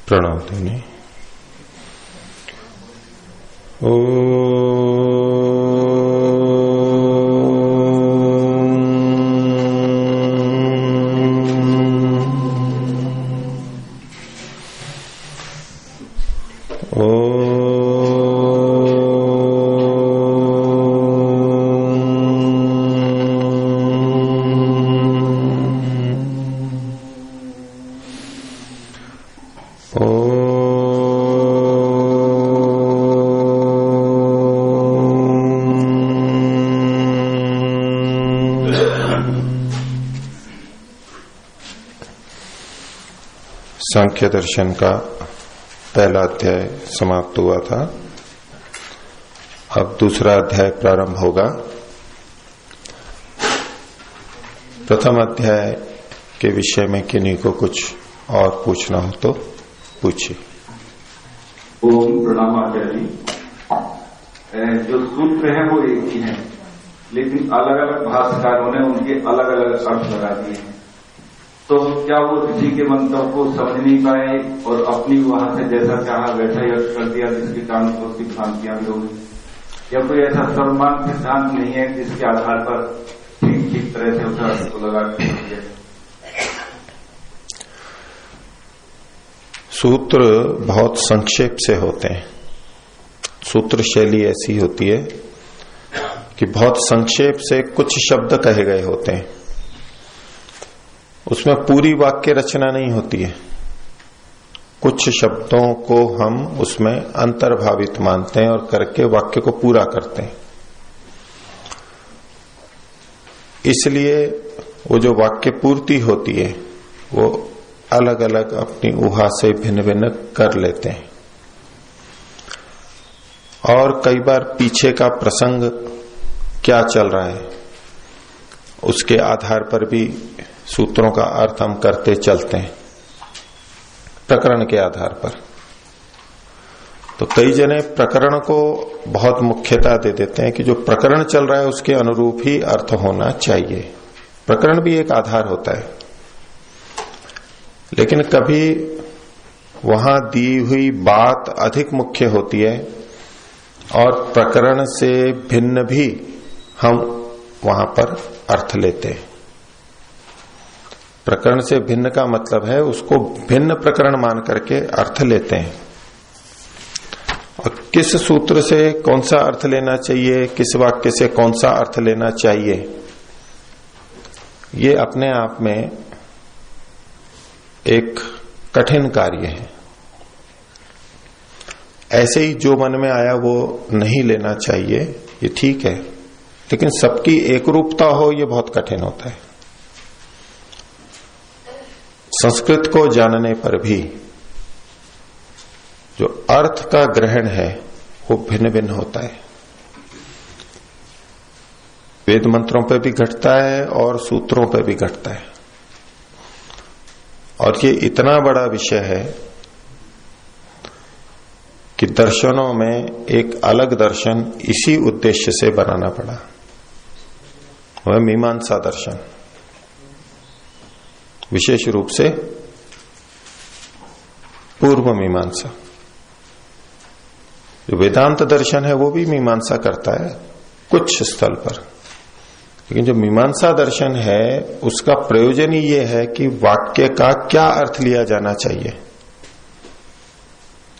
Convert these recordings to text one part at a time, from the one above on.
प्रणव ध्वनि। सांख्य दर्शन का पहला अध्याय समाप्त हुआ था। अब दूसरा अध्याय प्रारंभ होगा। प्रथम अध्याय के विषय में किन्हीं को कुछ और पूछना हो तो पूछिए। ओम प्रणाम आचार्य जी। जो सूत्र है वो एक ही है, लेकिन अलग अलग भाष्यकारों ने उनके अलग अलग अर्थ लगा दिए हैं। तो क्या वो ऋषि के मंत्र को समझ नहीं पाए और अपनी वहां से जैसा चाहा वैसा ही अर्थ कर दिया, जिसके कारण उसकी भ्रांतियां भी होगी? या कोई ऐसा सर्वमान सिद्धांत नहीं है जिसके आधार पर ठीक ठीक तरह से उस अर्थ को लगा दिया? सूत्र बहुत संक्षेप से होते हैं। सूत्र शैली ऐसी होती है कि बहुत संक्षेप से कुछ शब्द कहे गए होते हैं, उसमें पूरी वाक्य रचना नहीं होती है। कुछ शब्दों को हम उसमें अंतर्भावित मानते हैं और करके वाक्य को पूरा करते हैं। इसलिए वो जो वाक्य पूर्ति होती है वो अलग अलग अपनी ऊहा से भिन्न भिन्न कर लेते हैं। और कई बार पीछे का प्रसंग क्या चल रहा है उसके आधार पर भी सूत्रों का अर्थ हम करते चलते हैं, प्रकरण के आधार पर। तो कई जने प्रकरण को बहुत मुख्यता दे देते हैं कि जो प्रकरण चल रहा है उसके अनुरूप ही अर्थ होना चाहिए। प्रकरण भी एक आधार होता है, लेकिन कभी वहां दी हुई बात अधिक मुख्य होती है और प्रकरण से भिन्न भी हम वहां पर अर्थ लेते हैं। प्रकरण से भिन्न का मतलब है उसको भिन्न प्रकरण मान करके अर्थ लेते हैं। और किस सूत्र से कौन सा अर्थ लेना चाहिए, किस वाक्य से कौन सा अर्थ लेना चाहिए, ये अपने आप में एक कठिन कार्य है। ऐसे ही जो मन में आया वो नहीं लेना चाहिए, ये ठीक है, लेकिन सबकी एक रूपता हो ये बहुत कठिन होता है। संस्कृत को जानने पर भी जो अर्थ का ग्रहण है वो भिन्न भिन्न होता है। वेद मंत्रों पे भी घटता है और सूत्रों पे भी घटता है। और ये इतना बड़ा विषय है कि दर्शनों में एक अलग दर्शन इसी उद्देश्य से बनाना पड़ा, वह मीमांसा दर्शन। विशेष रूप से पूर्व मीमांसा। जो वेदांत दर्शन है वो भी मीमांसा करता है कुछ स्थल पर, लेकिन जो मीमांसा दर्शन है उसका प्रयोजन ही ये है कि वाक्य का क्या अर्थ लिया जाना चाहिए,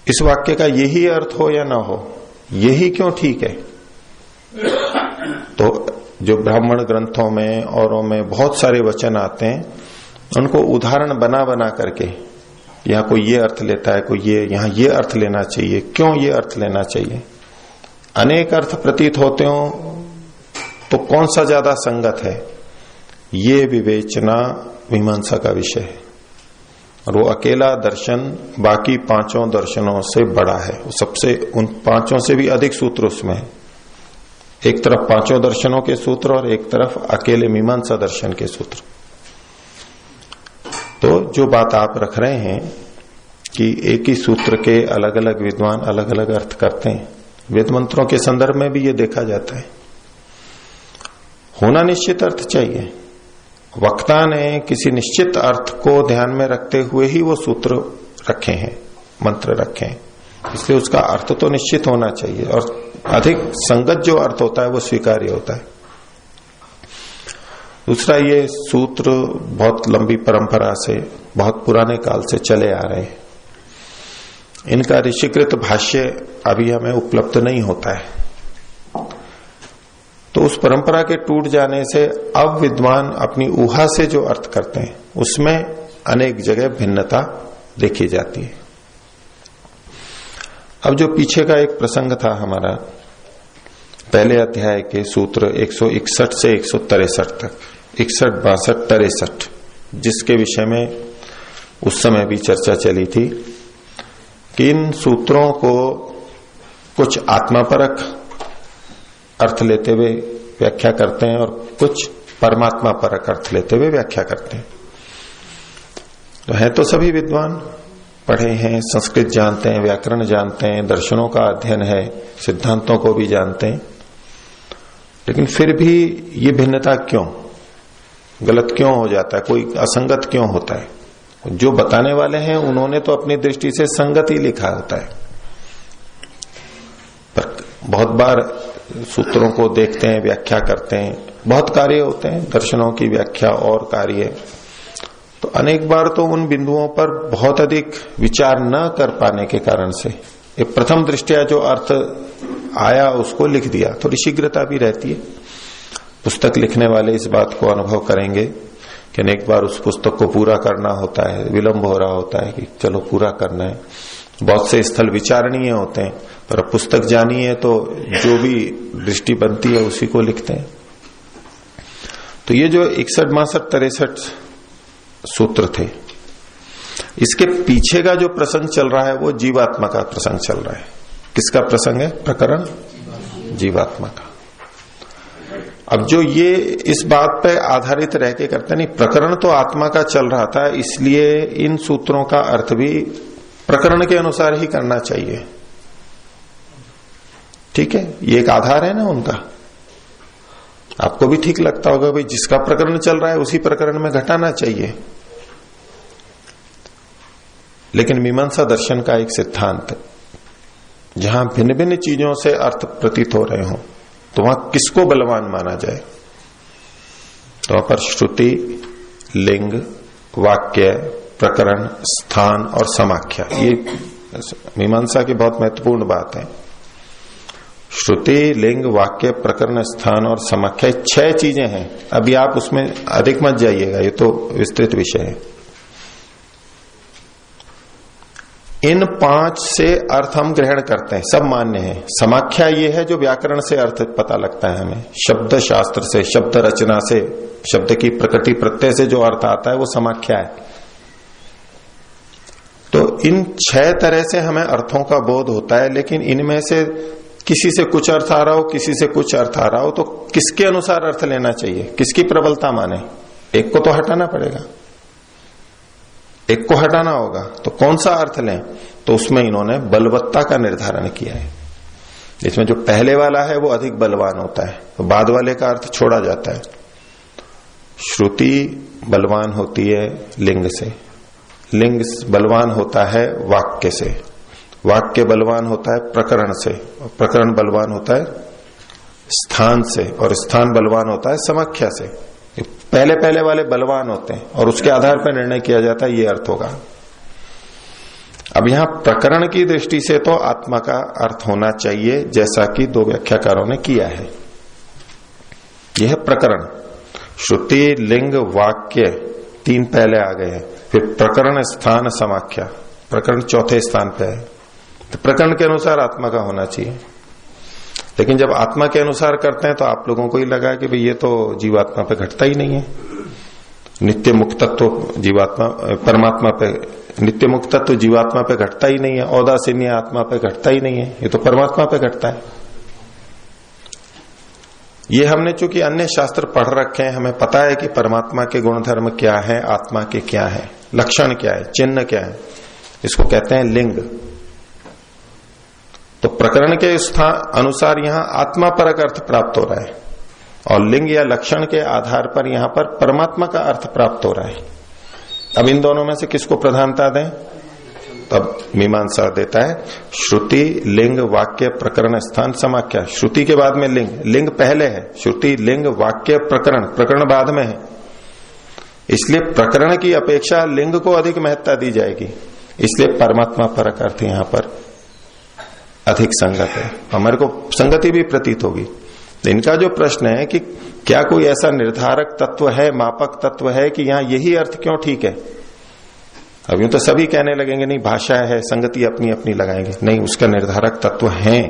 इस वाक्य का यही अर्थ हो या ना हो, यही क्यों ठीक है। तो जो ब्राह्मण ग्रंथों में औरों में बहुत सारे वचन आते हैं, उनको उदाहरण बना बना करके यहाँ कोई ये अर्थ लेता है, कोई ये यहाँ ये अर्थ लेना चाहिए, क्यों ये अर्थ लेना चाहिए। अनेक अर्थ प्रतीत होते हो तो कौन सा ज्यादा संगत है, ये विवेचना मीमांसा का विषय है। और वो अकेला दर्शन बाकी पांचों दर्शनों से बड़ा है, वो सबसे उन पांचों से भी अधिक सूत्र उसमें है। एक तरफ पांचों दर्शनों के सूत्र और एक तरफ अकेले मीमांसा दर्शन के सूत्र। तो जो बात आप रख रहे हैं कि एक ही सूत्र के अलग अलग विद्वान अलग अलग अर्थ करते हैं, वेद मंत्रों के संदर्भ में भी ये देखा जाता है। होना निश्चित अर्थ चाहिए। वक्ता ने किसी निश्चित अर्थ को ध्यान में रखते हुए ही वो सूत्र रखे हैं, मंत्र रखें, इसलिए उसका अर्थ तो निश्चित होना चाहिए और अधिक संगत जो अर्थ होता है वो स्वीकार्य होता है। दूसरा, ये सूत्र बहुत लंबी परंपरा से, बहुत पुराने काल से चले आ रहे हैं। इनका ऋषिकृत भाष्य अभी हमें उपलब्ध नहीं होता है, तो उस परंपरा के टूट जाने से अब विद्वान अपनी ऊहा से जो अर्थ करते हैं उसमें अनेक जगह भिन्नता देखी जाती है। अब जो पीछे का एक प्रसंग था हमारा, पहले अध्याय के सूत्र 161 से 163 तक, 61, 62, 63, जिसके विषय में उस समय भी चर्चा चली थी कि इन सूत्रों को कुछ आत्मापरक अर्थ लेते हुए व्याख्या करते हैं और कुछ परमात्मा परक अर्थ लेते हुए व्याख्या करते हैं। तो है तो सभी विद्वान, पढ़े हैं, संस्कृत जानते हैं, व्याकरण जानते हैं, दर्शनों का अध्ययन है, सिद्धांतों को भी जानते हैं, लेकिन फिर भी ये भिन्नता क्यों, गलत क्यों हो जाता है, कोई असंगत क्यों होता है? जो बताने वाले हैं उन्होंने तो अपनी दृष्टि से संगत ही लिखा होता है, पर बहुत बार सूत्रों को देखते हैं, व्याख्या करते हैं, बहुत कार्य होते हैं दर्शनों की व्याख्या और कार्य, तो अनेक बार तो उन बिंदुओं पर बहुत अधिक विचार न कर पाने के कारण से एक प्रथम दृष्टया जो अर्थ आया उसको लिख दिया, थोड़ी शीघ्रता भी रहती है। पुस्तक लिखने वाले इस बात को अनुभव करेंगे कि अनेक बार उस पुस्तक को पूरा करना होता है, विलंब हो रहा होता है कि चलो पूरा करना है, बहुत से स्थल विचारणीय होते हैं, पर अब पुस्तक जानी है तो जो भी दृष्टि बनती है उसी को लिखते हैं। तो ये जो 61, 62, 63 सूत्र थे, इसके पीछे का जो प्रसंग चल रहा है वो जीवात्मा का प्रसंग चल रहा है। किसका प्रसंग है? प्रकरण जीवात्मा का। अब जो ये इस बात पे आधारित रह के करते नहीं, प्रकरण तो आत्मा का चल रहा था, इसलिए इन सूत्रों का अर्थ भी प्रकरण के अनुसार ही करना चाहिए। ठीक है, ये एक आधार है ना उनका। आपको भी ठीक लगता होगा भाई जिसका प्रकरण चल रहा है उसी प्रकरण में घटाना चाहिए, लेकिन मीमांसा दर्शन का एक सिद्धांत, जहां भिन्न भिन्न चीजों से अर्थ प्रतीत हो रहे हो तो वहां किसको बलवान माना जाए? तो वहां पर श्रुति, लिंग, वाक्य, प्रकरण, स्थान और समाख्या, ये मीमांसा की बहुत महत्वपूर्ण बात है। श्रुति, लिंग, वाक्य, प्रकरण, स्थान और समाख्या, 6 चीजें हैं। अभी आप उसमें अधिक मत जाइएगा, ये तो विस्तृत विषय है। इन 5 से अर्थ हम ग्रहण करते हैं, सब मान्य है। समाख्या ये है जो व्याकरण से अर्थ पता लगता है हमें, शब्द शास्त्र से, शब्द रचना से, शब्द की प्रकृति प्रत्यय से जो अर्थ आता है वो समाख्या है। तो इन 6 तरह से हमें अर्थों का बोध होता है, लेकिन इनमें से किसी से कुछ अर्थ आ रहा हो, किसी से कुछ अर्थ आ रहा हो, तो किसके अनुसार अर्थ लेना चाहिए, किसकी प्रबलता माने? एक को तो हटाना पड़ेगा, एक को हटाना होगा, तो कौन सा अर्थ लें? तो उसमें इन्होंने बलवत्ता का निर्धारण किया है। इसमें जो पहले वाला है वो अधिक बलवान होता है, तो बाद वाले का अर्थ छोड़ा जाता है। श्रुति बलवान होती है लिंग से, लिंग बलवान होता है वाक्य से, वाक्य बलवान होता है प्रकरण से, प्रकरण बलवान होता है स्थान से, और स्थान बलवान होता है समाख्या से। पहले पहले वाले बलवान होते हैं और उसके आधार पर निर्णय किया जाता है ये अर्थ होगा। अब यहां प्रकरण की दृष्टि से तो आत्मा का अर्थ होना चाहिए, जैसा कि 2 व्याख्याकारों ने किया है। यह प्रकरण, श्रुति, लिंग, वाक्य 3 पहले आ गए हैं, फिर प्रकरण, स्थान, समाख्या, प्रकरण 4थे स्थान पे है। तो प्रकरण के अनुसार आत्मा का होना चाहिए, लेकिन जब आत्मा के अनुसार करते हैं तो आप लोगों को ही लगा कि भाई ये तो जीवात्मा पे घटता ही नहीं है, नित्य मुक्तत्व तो जीवात्मा परमात्मा पे, नित्य मुक्तत्व तो जीवात्मा पे घटता ही नहीं है, औदासीन्य आत्मा पे घटता ही नहीं है, ये तो परमात्मा पे घटता है। ये हमने चूंकि अन्य शास्त्र पढ़ रखे हैं, हमें पता है कि परमात्मा के गुणधर्म क्या है, आत्मा के क्या है, लक्षण क्या है, चिन्ह क्या है, इसको कहते हैं लिंग। तो प्रकरण के अनुसार यहां आत्मा परक अर्थ प्राप्त हो रहा है, और लिंग या लक्षण के आधार पर यहां पर परमात्मा का अर्थ प्राप्त हो रहा है। अब इन दोनों में से किसको प्रधानता दें? तब मीमांसा देता है श्रुति लिंग वाक्य प्रकरण स्थान समाख्या। श्रुति के बाद में लिंग, लिंग पहले है, श्रुति लिंग वाक्य प्रकरण, प्रकरण बाद में है, इसलिए प्रकरण की अपेक्षा लिंग को अधिक महत्ता दी जाएगी। इसलिए परमात्मा परक अर्थ यहां पर अधिक संगत है, हमारे को संगति भी प्रतीत होगी। इनका जो प्रश्न है कि क्या कोई ऐसा निर्धारक तत्व है, मापक तत्व है कि यहां यही अर्थ क्यों ठीक है। अब यूं तो सभी कहने लगेंगे नहीं भाषा है, संगति अपनी अपनी लगाएंगे, नहीं, उसका निर्धारक तत्व है।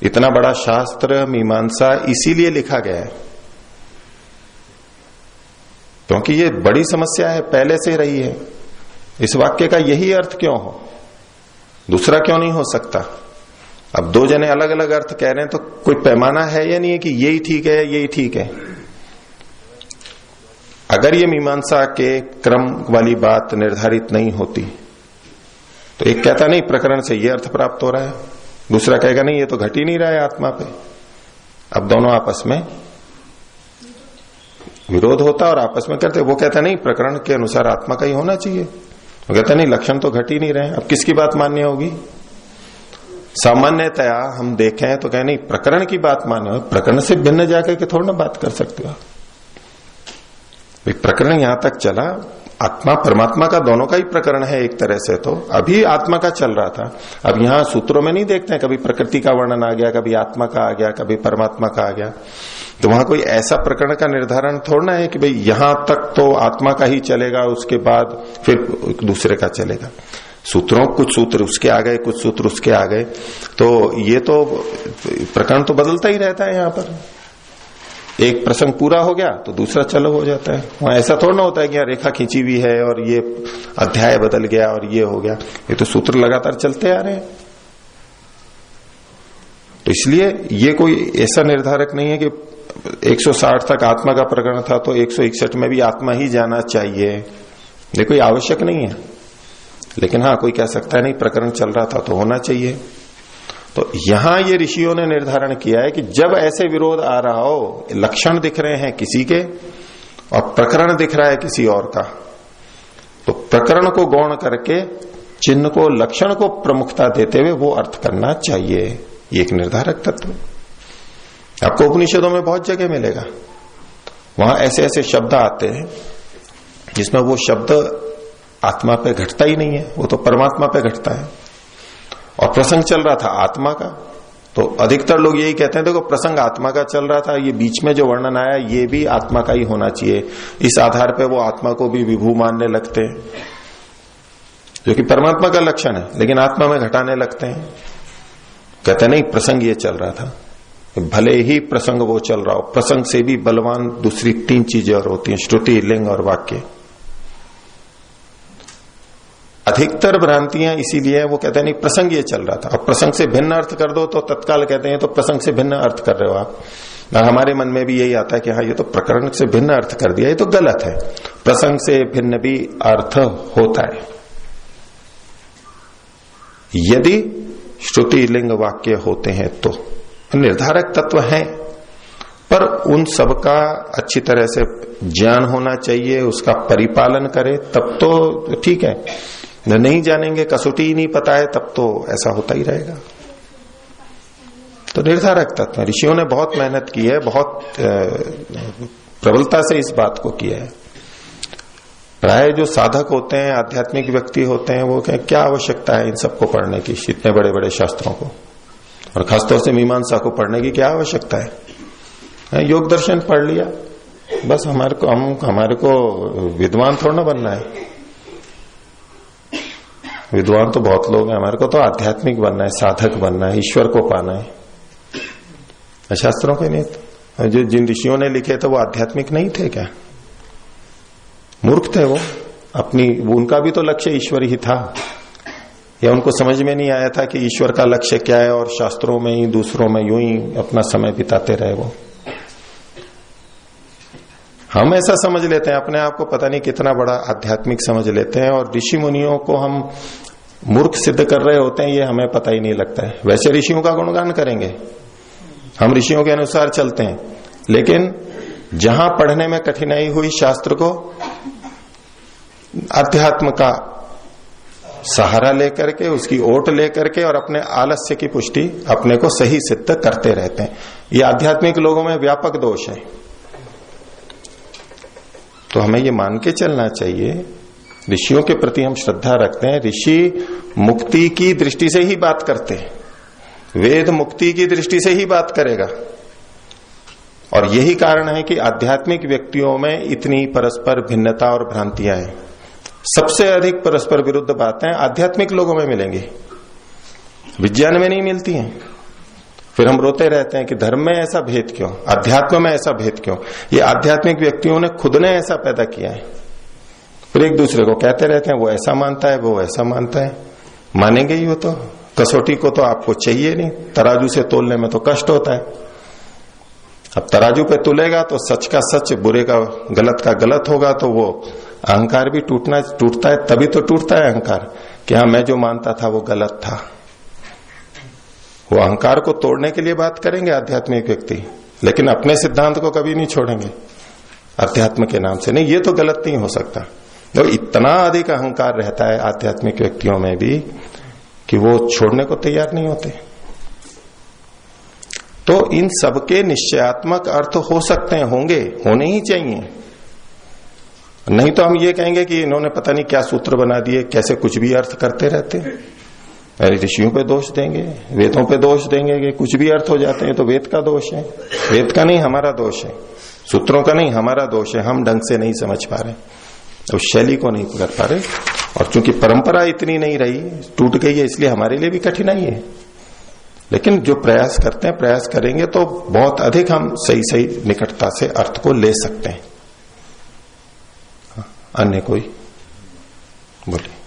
इतना बड़ा शास्त्र मीमांसा इसीलिए लिखा गया है क्योंकि ये बड़ी समस्या है, पहले से रही है। इस वाक्य का यही अर्थ क्यों हो, दूसरा क्यों नहीं हो सकता। अब दो जने अलग अलग अर्थ कह रहे हैं तो कोई पैमाना है या नहीं है कि यही ठीक है, यही ठीक है। अगर ये मीमांसा के क्रम वाली बात निर्धारित नहीं होती तो एक कहता नहीं प्रकरण से ये अर्थ प्राप्त हो रहा है, दूसरा कहेगा नहीं ये तो घट ही नहीं रहा है आत्मा पे। अब दोनों आपस में विरोध होता और आपस में करते, वो कहता नहीं प्रकरण के अनुसार आत्मा का ही होना चाहिए, वो कहता नहीं लक्षण तो घट ही नहीं रहे। अब किसकी बात मान्य होगी। सामान्यतया हम देखें तो कहें नहीं प्रकरण की बात मान्य हो, प्रकरण से भिन्न जाकर के थोड़ा ना बात कर सकते हो। प्रकरण यहां तक चला, आत्मा परमात्मा का दोनों का ही प्रकरण है एक तरह से, तो अभी आत्मा का चल रहा था। अब यहां सूत्रों में नहीं देखते हैं कभी प्रकृति का वर्णन आ गया, कभी आत्मा का आ गया, कभी परमात्मा का आ गया, तो वहां कोई ऐसा प्रकरण का निर्धारण थोड़ा है कि भाई यहां तक तो आत्मा का ही चलेगा, उसके बाद फिर दूसरे का चलेगा। सूत्रों कुछ सूत्र उसके आ गए, कुछ सूत्र उसके आ गए, तो ये तो प्रकरण तो बदलता ही रहता है। यहाँ पर एक प्रसंग पूरा हो गया तो दूसरा चालू हो जाता है। वहां ऐसा थोड़ा ना होता है कि यहाँ रेखा खींची हुई है और ये अध्याय बदल गया और ये हो गया, ये तो सूत्र लगातार चलते आ रहे हैं। तो इसलिए ये कोई ऐसा निर्धारक नहीं है कि 160 तक आत्मा का प्रकरण था तो 161 में भी आत्मा ही जाना चाहिए, ये कोई आवश्यक नहीं है। लेकिन हाँ कोई कह सकता है नहीं प्रकरण चल रहा था तो होना चाहिए। तो यहां ये ऋषियों ने निर्धारण किया है कि जब ऐसे विरोध आ रहा हो, लक्षण दिख रहे हैं किसी के और प्रकरण दिख रहा है किसी और का, तो प्रकरण को गौण करके चिन्ह को, लक्षण को प्रमुखता देते हुए वो अर्थ करना चाहिए। ये एक निर्धारक तत्व आपको उपनिषदों में बहुत जगह मिलेगा। वहां ऐसे ऐसे शब्द आते हैं जिसमें वो शब्द आत्मा पे घटता ही नहीं है, वो तो परमात्मा पे घटता है। और प्रसंग चल रहा था आत्मा का, तो अधिकतर लोग यही कहते हैं देखो प्रसंग आत्मा का चल रहा था, ये बीच में जो वर्णन आया ये भी आत्मा का ही होना चाहिए। इस आधार पे वो आत्मा को भी विभू मानने लगते हैं, जो कि परमात्मा का लक्षण है, लेकिन आत्मा में घटाने लगते हैं। कहते नहीं प्रसंग ये चल रहा था, भले ही प्रसंग वो चल रहा हो, प्रसंग से भी बलवान दूसरी 3 चीजें और होती हैं, श्रुति लिंग और वाक्य। अधिकतर भ्रांतियां इसीलिए वो कहते हैं नहीं प्रसंग ये चल रहा था, अब प्रसंग से भिन्न अर्थ कर दो तो तत्काल कहते हैं तो प्रसंग से भिन्न अर्थ कर रहे हो आप। हमारे मन में भी यही आता है कि हाँ ये तो प्रकरण से भिन्न अर्थ कर दिया, ये तो गलत है। प्रसंग से भिन्न भी अर्थ होता है यदि श्रुति लिंग वाक्य होते हैं तो निर्धारक तत्व हैं, पर उन सबका अच्छी तरह से ज्ञान होना चाहिए, उसका परिपालन करे तब तो ठीक है। नहीं जानेंगे, कसौटी ही नहीं पता है, तब तो ऐसा होता ही रहेगा। तो निर्धारक तत्व ऋषियों ने बहुत मेहनत की है, बहुत प्रबलता से इस बात को किया है। प्राय जो साधक होते हैं, आध्यात्मिक व्यक्ति होते हैं, वो कहें क्या आवश्यकता है इन सबको पढ़ने की, इतने बड़े बड़े शास्त्रों को, और खासतौर से मीमांसा को पढ़ने की क्या आवश्यकता है। योग दर्शन पढ़ लिया बस, हमारे को विद्वान थोड़ा ना बनना है। विद्वान तो बहुत लोग हैं, हमारे को तो आध्यात्मिक बनना है, साधक बनना है, ईश्वर को पाना है। शास्त्रों के नहीं, जो जिन ऋषियों ने लिखे थे वो आध्यात्मिक नहीं थे क्या, मूर्ख थे वो। उनका भी तो लक्ष्य ईश्वर ही था, या उनको समझ में नहीं आया था कि ईश्वर का लक्ष्य क्या है, और शास्त्रों में ही दूसरों में यूं ही अपना समय बिताते रहे वो। हम ऐसा समझ लेते हैं अपने आप को, पता नहीं कितना बड़ा आध्यात्मिक समझ लेते हैं, और ऋषि मुनियों को हम मूर्ख सिद्ध कर रहे होते हैं, ये हमें पता ही नहीं लगता है। वैसे ऋषियों का गुणगान करेंगे, हम ऋषियों के अनुसार चलते हैं, लेकिन जहां पढ़ने में कठिनाई हुई शास्त्र को, अध्यात्म का सहारा लेकर के, उसकी ओट लेकर के और अपने आलस्य की पुष्टि अपने को सही सिद्ध करते रहते हैं। ये आध्यात्मिक लोगों में व्यापक दोष है। तो हमें ये मान के चलना चाहिए, ऋषियों के प्रति हम श्रद्धा रखते हैं। ऋषि मुक्ति की दृष्टि से ही बात करते हैं, वेद मुक्ति की दृष्टि से ही बात करेगा। और यही कारण है कि आध्यात्मिक व्यक्तियों में इतनी परस्पर भिन्नता और भ्रांतियां हैं। सबसे अधिक परस्पर विरुद्ध बातें आध्यात्मिक लोगों में मिलेंगी, विज्ञान में नहीं मिलती हैं। फिर हम रोते रहते हैं कि धर्म में ऐसा भेद क्यों, अध्यात्म में ऐसा भेद क्यों। ये आध्यात्मिक व्यक्तियों ने खुद ने ऐसा पैदा किया है। फिर एक दूसरे को कहते रहते हैं वो ऐसा मानता है, वो ऐसा मानता है। मानेंगे ही वो तो, कसौटी को तो आपको चाहिए नहीं, तराजू से तोलने में तो कष्ट होता है। अब तराजू पे तुलेगा तो सच का सच, बुरे का गलत होगा, तो वो अहंकार भी टूटता है। तभी तो टूटता है अहंकार कि हाँ मैं जो मानता था वो गलत था। वो अहंकार को तोड़ने के लिए बात करेंगे आध्यात्मिक व्यक्ति, लेकिन अपने सिद्धांत को कभी नहीं छोड़ेंगे अध्यात्म के नाम से। नहीं, ये तो गलत नहीं हो सकता। तो इतना अधिक अहंकार रहता है आध्यात्मिक व्यक्तियों में भी कि वो छोड़ने को तैयार नहीं होते। तो इन सबके निश्चयात्मक अर्थ हो सकते हैं, होंगे, होने ही चाहिए। नहीं तो हम ये कहेंगे कि इन्होंने पता नहीं क्या सूत्र बना दिए, कैसे कुछ भी अर्थ करते रहते। ऋषियों पे दोष देंगे, वेदों पे दोष देंगे कि कुछ भी अर्थ हो जाते हैं, तो वेद का दोष है। वेद का नहीं हमारा दोष है, सूत्रों का नहीं हमारा दोष है। हम ढंग से नहीं समझ पा रहे, उस शैली को नहीं कर पा रहे। और चूंकि परंपरा इतनी नहीं रही, टूट गई है, इसलिए हमारे लिए भी कठिनाई है। लेकिन जो प्रयास करते हैं, प्रयास करेंगे तो बहुत अधिक हम सही सही निकटता से अर्थ को ले सकते हैं। अन्य कोई बोलिए।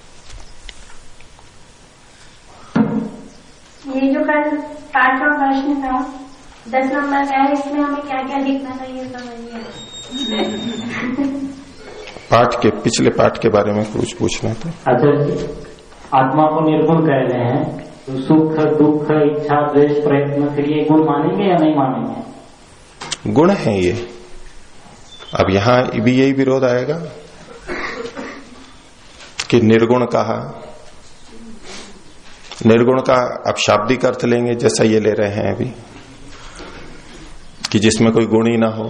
ये जो कल 5वां प्रश्न था 10 नंबर का है, इसमें हमें क्या क्या लिखना चाहिए समझिए। पाठ के पिछले पाठ के बारे में कुछ पूछना था। अच्छा, आत्मा को निर्गुण कह रहे हैं, तो सुख दुख इच्छा द्वेष प्रयत्न, फिर ये गुण मानेंगे या नहीं मानेंगे? गुण है ये। अब यहां भी यही विरोध आएगा कि निर्गुण कहा। निर्गुण का अब शाब्दिक अर्थ लेंगे, जैसा ये ले रहे हैं अभी कि जिसमें कोई गुण ही ना हो,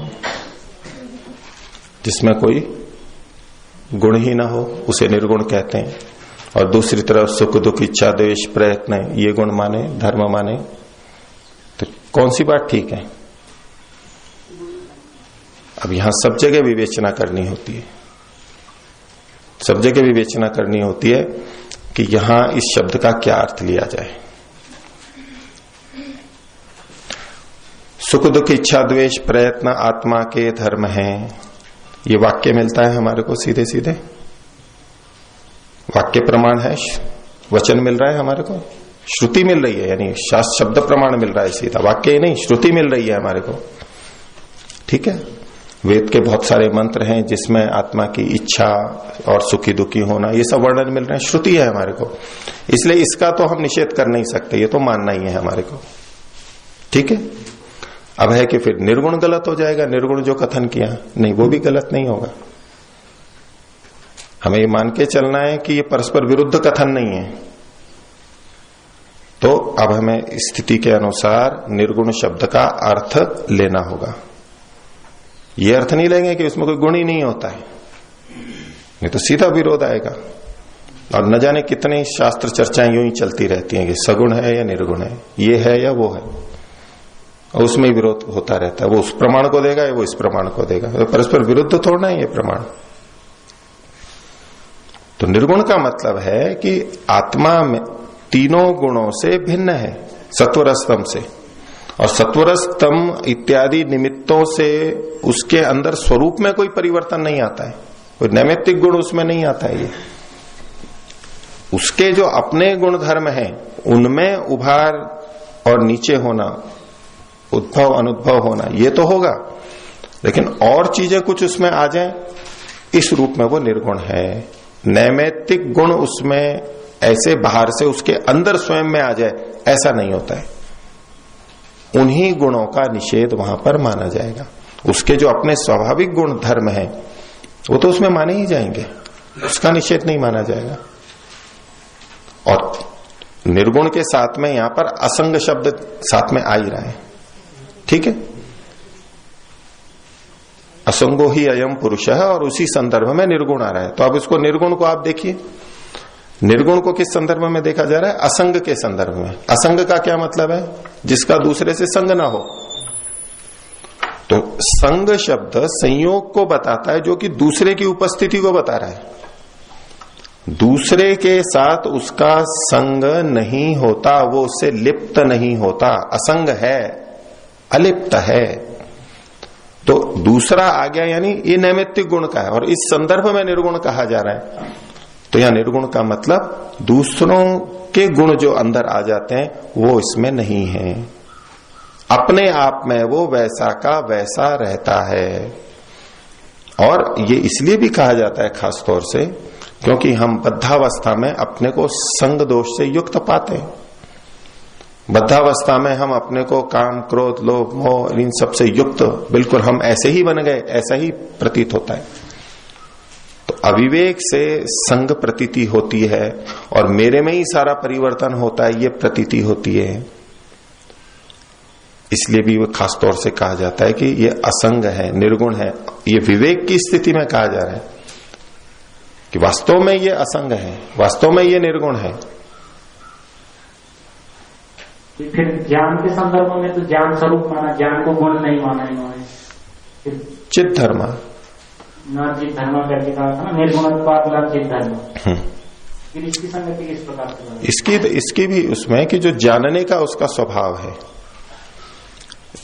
जिसमें कोई गुण ही ना हो उसे निर्गुण कहते हैं। और दूसरी तरफ सुख दुख इच्छा द्वेष प्रयत्न, ये गुण माने, धर्म माने। तो कौन सी बात ठीक है? अब यहां सब जगह विवेचना करनी होती है, सब जगह विवेचना करनी होती है कि यहां इस शब्द का क्या अर्थ लिया जाए। सुख दुख इच्छा द्वेष प्रयत्न आत्मा के धर्म हैं, ये वाक्य मिलता है हमारे को सीधे सीधे, वाक्य प्रमाण है, वचन मिल रहा है हमारे को, श्रुति मिल रही है, यानी शास्त्र शब्द प्रमाण मिल रहा है सीधा, वाक्य ही नहीं, श्रुति मिल रही है हमारे को। ठीक है, वेद के बहुत सारे मंत्र हैं जिसमें आत्मा की इच्छा और सुखी दुखी होना ये सब वर्णन मिल रहे हैं, श्रुति है हमारे को। इसलिए इसका तो हम निषेध कर नहीं सकते, ये तो मानना ही है हमारे को। ठीक है, अब है कि फिर निर्गुण गलत हो जाएगा, निर्गुण जो कथन किया, नहीं वो भी गलत नहीं होगा। हमें ये मान के चलना है कि ये परस्पर विरुद्ध कथन नहीं है। तो अब हमें स्थिति के अनुसार निर्गुण शब्द का अर्थ लेना होगा। ये अर्थ नहीं लेंगे कि उसमें कोई गुण ही नहीं होता है, नहीं तो सीधा विरोध आएगा। और न जाने कितने शास्त्र चर्चाएं यूं ही चलती रहती हैं कि सगुण है या निर्गुण है, ये है या वो है, और उसमें विरोध होता रहता है। वो उस प्रमाण को देगा या वो इस प्रमाण को देगा, तो परस्पर विरुद्ध थोड़ा है ये प्रमाण। तो निर्गुण का मतलब है कि आत्मा में तीनों गुणों से भिन्न है, सत्वरस्तम से, और सत्वरस्तम इत्यादि निमित्तों से उसके अंदर स्वरूप में कोई परिवर्तन नहीं आता है, कोई नैमित्तिक गुण उसमें नहीं आता है। ये उसके जो अपने गुण धर्म हैं उनमें उभार और नीचे होना, उद्भव अनुद्भव होना, ये तो होगा, लेकिन और चीजें कुछ उसमें आ जाएं, इस रूप में वो निर्गुण है। नैमित्तिक गुण उसमें ऐसे बाहर से उसके अंदर स्वयं में आ जाए, ऐसा नहीं होता है। उन्हीं गुणों का निषेध वहां पर माना जाएगा। उसके जो अपने स्वाभाविक गुण धर्म हैं वो तो उसमें माने ही जाएंगे, उसका निषेध नहीं माना जाएगा। और निर्गुण के साथ में यहां पर असंग शब्द साथ में आ ही रहा है, ठीक है। असंगो ही अयम पुरुष है, और उसी संदर्भ में निर्गुण आ रहा है। तो अब इसको निर्गुण को आप देखिए, निर्गुण को किस संदर्भ में देखा जा रहा है? असंग के संदर्भ में। असंग का क्या मतलब है? जिसका दूसरे से संग ना हो। तो संग शब्द संयोग को बताता है, जो कि दूसरे की उपस्थिति को बता रहा है। दूसरे के साथ उसका संग नहीं होता, वो उससे लिप्त नहीं होता, असंग है, अलिप्त है। तो दूसरा आ गया, यानी ये नैमित्तिक गुण का है, और इस संदर्भ में निर्गुण कहा जा रहा है। तो यहां निर्गुण का मतलब दूसरों के गुण जो अंदर आ जाते हैं वो इसमें नहीं है, अपने आप में वो वैसा का वैसा रहता है। और ये इसलिए भी कहा जाता है खास तौर से क्योंकि हम बद्धावस्था में अपने को संग दोष से युक्त पाते हैं। बद्धावस्था में हम अपने को काम, क्रोध, लोभ, मोह इन सब से युक्त बिल्कुल हम ऐसे ही बन गए, ऐसा ही प्रतीत होता है। तो अविवेक से संग प्रतीति होती है और मेरे में ही सारा परिवर्तन होता है, ये प्रतीति होती है। इसलिए भी वो खास तौर से कहा जाता है कि ये असंग है, निर्गुण है। ये विवेक की स्थिति में कहा जा रहा है कि वास्तव में ये असंग है, वास्तव में ये निर्गुण है। फिर ज्ञान के संदर्भ में तो ज्ञान स्वरूप माना, ज्ञान को गुण नहीं माना इन्होंने। चित धर्म न चित धर्म करके कहा था ना, निर्गुणत्वात् न चित धर्म। फिर इसकी संगति किस प्रकार से? इसकी भी उसमें कि जो जानने का उसका स्वभाव है,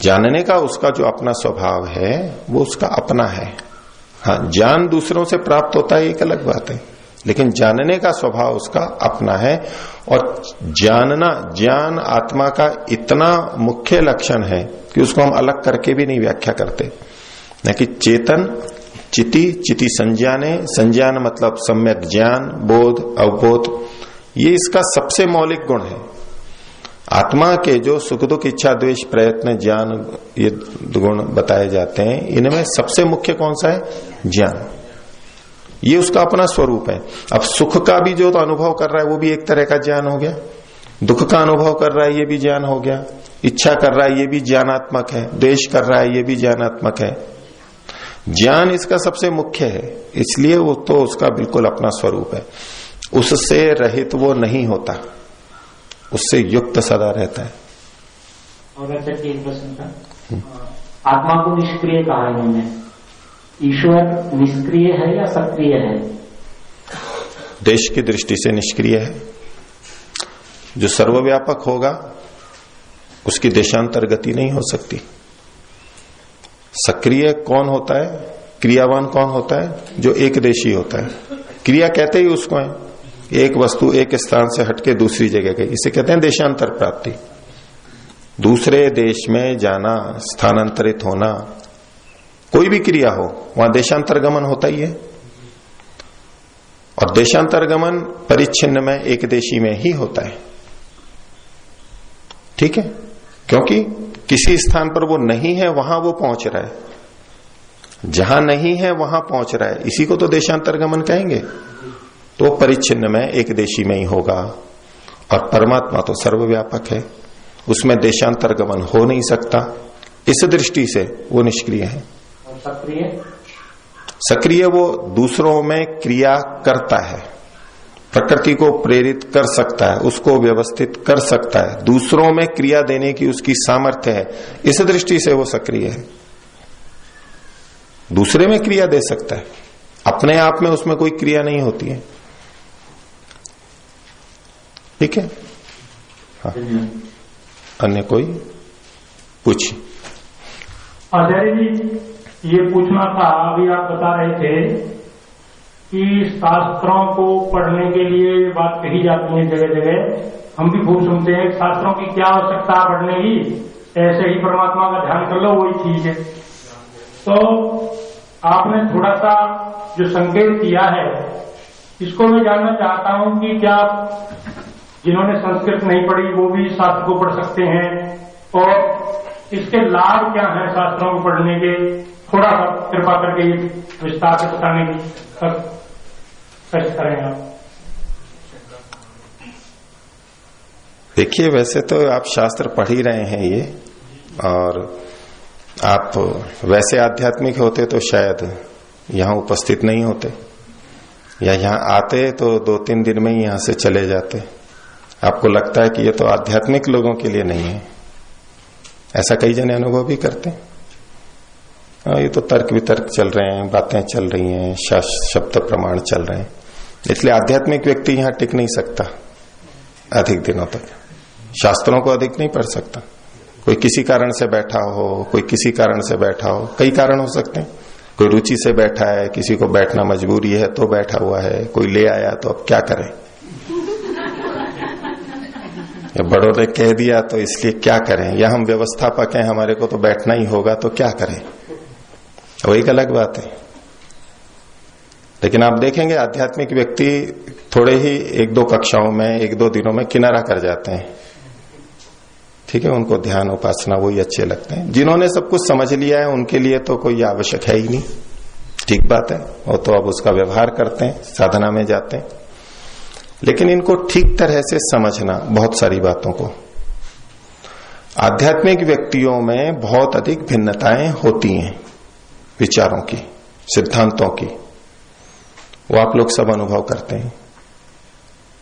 जानने का उसका जो अपना स्वभाव है वो उसका अपना है। हाँ, ज्ञान दूसरों से प्राप्त होता है एक अलग बात है, लेकिन जानने का स्वभाव उसका अपना है। और जानना, ज्ञान आत्मा का इतना मुख्य लक्षण है कि उसको हम अलग करके भी नहीं व्याख्या करते। न कि चेतन, चिति, चिति संज्ञाने, संज्ञान मतलब सम्यक ज्ञान, बोध, अवबोध, ये इसका सबसे मौलिक गुण है। आत्मा के जो सुख दुख इच्छा द्वेष प्रयत्न ज्ञान ये गुण बताए जाते हैं, इनमें सबसे मुख्य कौन सा है? ज्ञान। ये उसका अपना स्वरूप है। अब सुख का भी जो तो अनुभव कर रहा है वो भी एक तरह का ज्ञान हो गया, दुख का अनुभव कर रहा है ये भी ज्ञान हो गया, इच्छा कर रहा है ये भी ज्ञानात्मक है, द्वेष कर रहा है ये भी ज्ञानात्मक है। ज्ञान इसका सबसे मुख्य है, इसलिए वो तो उसका बिल्कुल अपना स्वरूप है, उससे रहित वो नहीं होता, उससे युक्त सदा रहता है। और अच्छा एक प्रश्न था, आत्मा को निष्क्रिय कहा इन्होंने, ईश्वर निष्क्रिय है या सक्रिय है? देश की दृष्टि से निष्क्रिय है। जो सर्वव्यापक होगा उसकी देशांतर गति नहीं हो सकती। सक्रिय कौन होता है? क्रियावान कौन होता है? जो एक देशी होता है। क्रिया कहते ही उसको है, एक वस्तु एक स्थान से हटके दूसरी जगह गई, इसे कहते हैं देशांतर प्राप्ति। दूसरे देश में जाना, स्थानांतरित होना, कोई भी क्रिया हो वहां देशांतर गमन होता ही है। और देशांतर गमन परिच्छिन्न में एक देशी में ही होता है, ठीक है, क्योंकि किसी स्थान पर वो नहीं है वहां वो पहुंच रहा है, जहां नहीं है वहां पहुंच रहा है, इसी को तो देशांतर गमन कहेंगे। तो परिच्छिन्न में एक देशी में ही होगा। और परमात्मा तो सर्वव्यापक है, उसमें देशांतर गमन हो नहीं सकता, इस दृष्टि से वो निष्क्रिय है। सक्रिय? सक्रिय वो दूसरों में क्रिया करता है, प्रकृति को प्रेरित कर सकता है, उसको व्यवस्थित कर सकता है, दूसरों में क्रिया देने की उसकी सामर्थ्य है, इस दृष्टि से वो सक्रिय है। दूसरे में क्रिया दे सकता है, अपने आप में उसमें कोई क्रिया नहीं होती है, ठीक है। हाँ, अन्य कोई पूछिए। आचार्य जी, ये पूछना था, अभी आप बता रहे थे कि शास्त्रों को पढ़ने के लिए बात कही जाती है जगह जगह, हम भी खूब सुनते हैं शास्त्रों की क्या आवश्यकता पढ़ने की, ऐसे ही परमात्मा का ध्यान कर लो वही ठीक है। तो आपने थोड़ा सा जो संकेत किया है इसको मैं जानना चाहता हूं कि क्या जिन्होंने संस्कृत नहीं पढ़ी वो भी शास्त्र को पढ़ सकते हैं, और इसके लाभ क्या हैं शास्त्रों को पढ़ने के, थोड़ा सा कृपा करके विस्तार से बताने की कष्ट करें आप। देखिए, वैसे तो आप शास्त्र पढ़ ही रहे हैं ये, और आप वैसे आध्यात्मिक होते तो शायद यहां उपस्थित नहीं होते, या यहां आते तो 2-3 दिन में ही यहां से चले जाते। आपको लगता है कि ये तो आध्यात्मिक लोगों के लिए नहीं है, ऐसा कई जने अनुभव भी करते हैं। ये तो तर्क वितर्क चल रहे हैं, बातें चल रही हैं, शब्द प्रमाण चल रहे हैं, इसलिए आध्यात्मिक व्यक्ति यहां टिक नहीं सकता अधिक दिनों तक, शास्त्रों को अधिक नहीं पढ़ सकता। कोई किसी कारण से बैठा हो, कोई किसी कारण से बैठा हो, कई कारण हो सकते हैं। कोई रुचि से बैठा है, किसी को बैठना मजबूरी है तो बैठा हुआ है, कोई ले आया तो अब क्या करें, या बड़ों ने कह दिया तो इसलिए क्या करें, या हम व्यवस्थापक हैं, हमारे को तो बैठना ही होगा तो क्या करें, वो एक अलग बात है। लेकिन आप देखेंगे आध्यात्मिक व्यक्ति थोड़े ही 1-2 कक्षाओं में, 1-2 दिनों में किनारा कर जाते हैं, ठीक है, उनको ध्यान उपासना वही अच्छे लगते हैं। जिन्होंने सब कुछ समझ लिया है उनके लिए तो कोई आवश्यक है ही नहीं, ठीक बात है, वो तो अब उसका व्यवहार करते हैं, साधना में जाते हैं। लेकिन इनको ठीक तरह से समझना, बहुत सारी बातों को, आध्यात्मिक व्यक्तियों में बहुत अधिक भिन्नताएं होती हैं, विचारों की, सिद्धांतों की, वो आप लोग सब अनुभव करते हैं,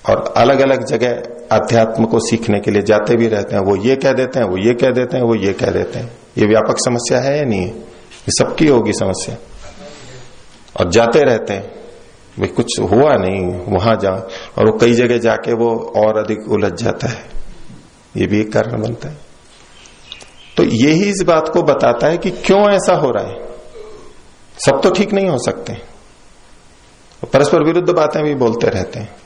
और अलग अलग जगह अध्यात्म को सीखने के लिए जाते भी रहते हैं। वो ये कह देते हैं, वो ये कह देते हैं, वो ये कह देते हैं। ये व्यापक समस्या है या नहीं है? ये सबकी होगी समस्या, और जाते रहते हैं, भाई कुछ हुआ नहीं, वहां जा, और वो कई जगह जाके वो और अधिक उलझ जाता है, ये भी एक कारण बनता है। तो यही इस बात को बताता है कि क्यों ऐसा हो रहा है। सब तो ठीक नहीं हो सकते, परस्पर विरुद्ध बातें भी बोलते रहते हैं,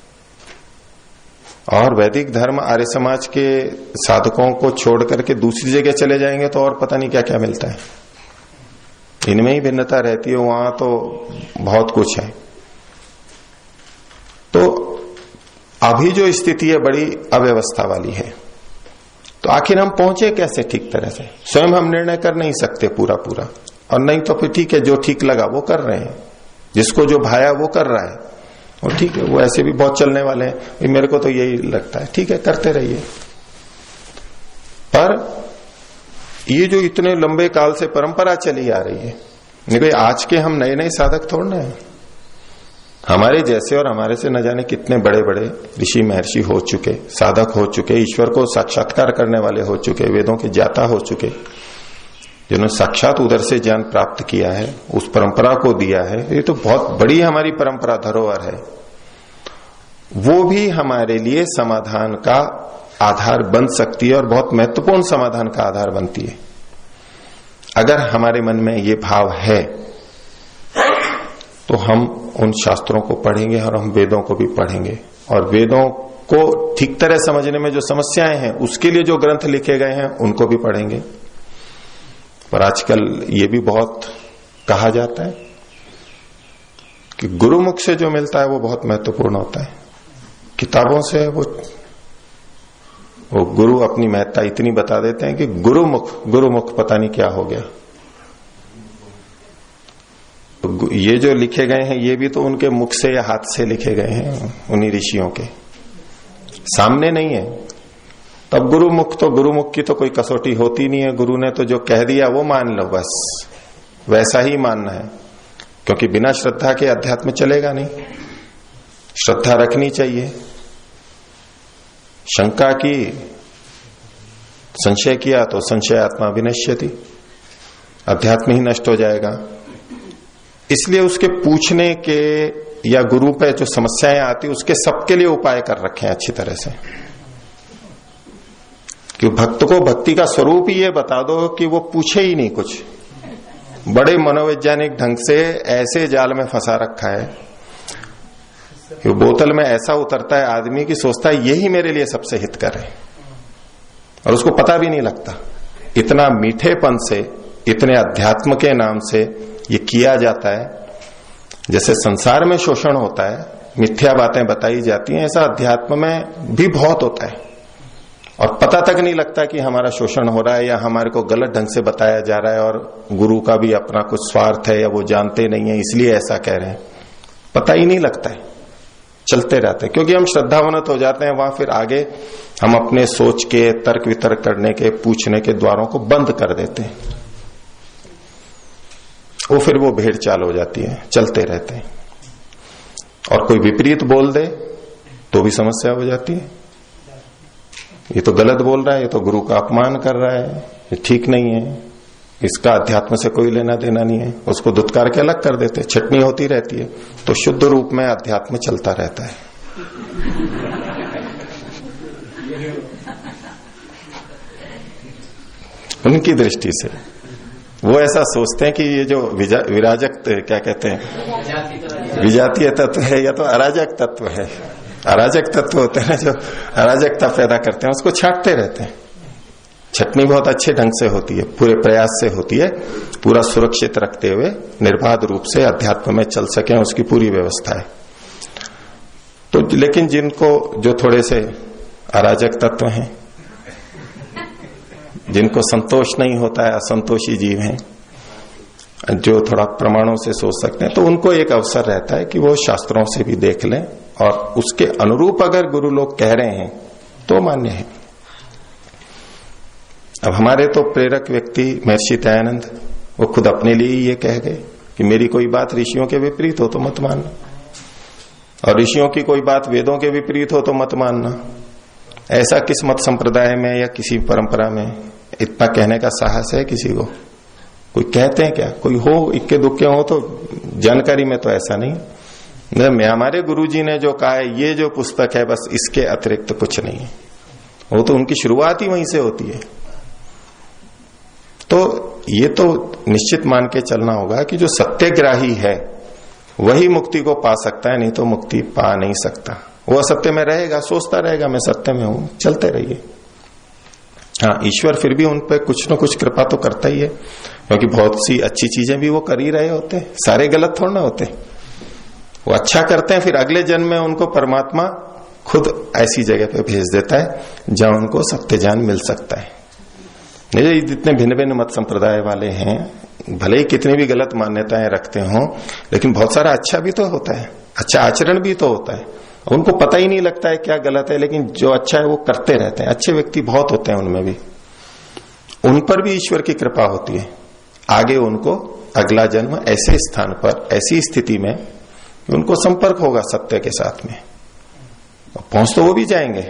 और वैदिक धर्म आर्य समाज के साधकों को छोड़ करके दूसरी जगह चले जाएंगे तो और पता नहीं क्या क्या मिलता है। इनमें ही भिन्नता रहती है, वहां तो बहुत कुछ है। तो अभी जो स्थिति है बड़ी अव्यवस्था वाली है, तो आखिर हम पहुंचे कैसे ठीक तरह से? स्वयं हम निर्णय कर नहीं सकते पूरा, और नहीं तो फिर ठीक है, जो ठीक लगा वो कर रहे हैं, जिसको जो भाया वो कर रहा है, और ठीक है, वो ऐसे भी बहुत चलने वाले हैं, मेरे को तो यही लगता है, ठीक है, करते रहिए। पर ये जो इतने लंबे काल से परंपरा चली आ रही है, नहीं आज के हम नए नए साधक थोड़ना है, हमारे जैसे और हमारे से न जाने कितने बड़े बड़े ऋषि महर्षि हो चुके, साधक हो चुके, ईश्वर को साक्षात्कार करने वाले हो चुके, वेदों के ज्ञाता हो चुके, जिन्होंने साक्षात उधर से ज्ञान प्राप्त किया है, उस परंपरा को दिया है। ये तो बहुत बड़ी हमारी परंपरा, धरोहर है। वो भी हमारे लिए समाधान का आधार बन सकती है, और बहुत महत्वपूर्ण समाधान का आधार बनती है। अगर हमारे मन में ये भाव है तो हम उन शास्त्रों को पढ़ेंगे, और हम वेदों को भी पढ़ेंगे, और वेदों को ठीक तरह समझने में जो समस्याएं हैं उसके लिए जो ग्रंथ लिखे गए हैं उनको भी पढ़ेंगे। पर आजकल ये भी बहुत कहा जाता है कि गुरुमुख से जो मिलता है वो बहुत महत्वपूर्ण होता है। किताबों से वो गुरु अपनी महत्ता इतनी बता देते हैं कि गुरुमुख पता नहीं क्या हो गया। तो ये जो लिखे गए हैं ये भी तो उनके मुख से या हाथ से लिखे गए हैं, उन्हीं ऋषियों के सामने नहीं है। तब गुरुमुख की तो कोई कसौटी होती नहीं है। गुरु ने तो जो कह दिया वो मान लो, बस वैसा ही मानना है, क्योंकि बिना श्रद्धा के अध्यात्म चलेगा नहीं। श्रद्धा रखनी चाहिए, शंका की, संशय किया तो संशय आत्मा विनश्यति, अध्यात्म ही नष्ट हो जाएगा। इसलिए उसके पूछने के या गुरु पे जो समस्याएं आती उसके सबके लिए उपाय कर रखे हैं अच्छी तरह से, कि भक्त को भक्ति का स्वरूप ही ये बता दो कि वो पूछे ही नहीं कुछ। बड़े मनोवैज्ञानिक ढंग से ऐसे जाल में फंसा रखा है कि बोतल में ऐसा उतरता है आदमी की सोचता है यही मेरे लिए सबसे हितकर है, और उसको पता भी नहीं लगता। इतना मीठेपन से, इतने अध्यात्म के नाम से ये किया जाता है। जैसे संसार में शोषण होता है, मिथ्या बातें बताई जाती हैं, ऐसा अध्यात्म में भी बहुत होता है, और पता तक नहीं लगता कि हमारा शोषण हो रहा है या हमारे को गलत ढंग से बताया जा रहा है, और गुरु का भी अपना कुछ स्वार्थ है या वो जानते नहीं है इसलिए ऐसा कह रहे हैं, पता ही नहीं लगता है। चलते रहते हैं, क्योंकि हम श्रद्धावनत हो जाते हैं वहां, फिर आगे हम अपने सोच के, तर्क वितर्क करने के, पूछने के द्वारों को बंद कर देते हैं। फिर वो भेड़ चाल हो जाती है, चलते रहते हैं। और कोई विपरीत बोल दे तो भी समस्या हो जाती है। ये तो गलत बोल रहा है, ये तो गुरु का अपमान कर रहा है, ये ठीक नहीं है, इसका अध्यात्म से कोई लेना देना नहीं है, उसको धुतकार के अलग कर देते, छटनी होती रहती है। तो शुद्ध रूप में अध्यात्म चलता रहता है। उनकी दृष्टि से वो ऐसा सोचते हैं कि ये जो विराजक क्या कहते हैं, विजातीय तत्व है या तो अराजक तत्व है। अराजक तत्व होते हैं जो अराजकता पैदा करते हैं, उसको छांटते रहते हैं। छटनी बहुत अच्छे ढंग से होती है, पूरे प्रयास से होती है, पूरा सुरक्षित रखते हुए निर्बाध रूप से अध्यात्म में चल सके, उसकी पूरी व्यवस्था है। तो लेकिन जिनको जो थोड़े से अराजक तत्व हैं, जिनको संतोष नहीं होता है, असंतोषी जीव हैं, जो थोड़ा प्रमाणों से सोच सकते हैं, तो उनको एक अवसर रहता है कि वो शास्त्रों से भी देख लें और उसके अनुरूप अगर गुरु लोग कह रहे हैं तो मान्य है। अब हमारे तो प्रेरक व्यक्ति महर्षि दयानंद, वो खुद अपने लिए ये कह गए कि मेरी कोई बात ऋषियों के विपरीत हो तो मत मानना, और ऋषियों की कोई बात वेदों के विपरीत हो तो मत मानना। ऐसा किस मत संप्रदाय में या किसी परंपरा में इतना कहने का साहस है किसी को? कोई कहते हैं क्या? कोई हो, इक्के दुक्के हो तो जानकारी में तो ऐसा नहीं। मैं हमारे गुरुजी ने जो कहा है, ये जो पुस्तक है बस इसके अतिरिक्त कुछ नहीं है। वो तो उनकी शुरुआत ही वहीं से होती है। तो ये तो निश्चित मान के चलना होगा कि जो सत्यग्राही है वही मुक्ति को पा सकता है, नहीं तो मुक्ति पा नहीं सकता। वो असत्य में रहेगा, सोचता रहेगा मैं सत्य में हूं, चलते रहिए। हाँ, ईश्वर फिर भी उन पर कुछ न कुछ कृपा तो करता ही है, क्योंकि बहुत सी अच्छी चीजें भी वो कर ही रहे होते हैं, सारे गलत थोड़ा ना होते। वो अच्छा करते हैं, फिर अगले जन्म में उनको परमात्मा खुद ऐसी जगह पे भेज देता है जहां उनको सत्य ज्ञान मिल सकता है। नहीं, जितने भिन्न भिन्न मत संप्रदाय वाले हैं, भले ही कितनी भी गलत मान्यताएं रखते हों, लेकिन बहुत सारा अच्छा भी तो होता है, अच्छा आचरण भी तो होता है। उनको पता ही नहीं लगता है क्या गलत है, लेकिन जो अच्छा है वो करते रहते हैं। अच्छे व्यक्ति बहुत होते हैं उनमें भी, उन पर भी ईश्वर की कृपा होती है। आगे उनको अगला जन्म ऐसे स्थान पर, ऐसी स्थिति में उनको संपर्क होगा सत्य के साथ में, पहुंच तो वो भी जाएंगे।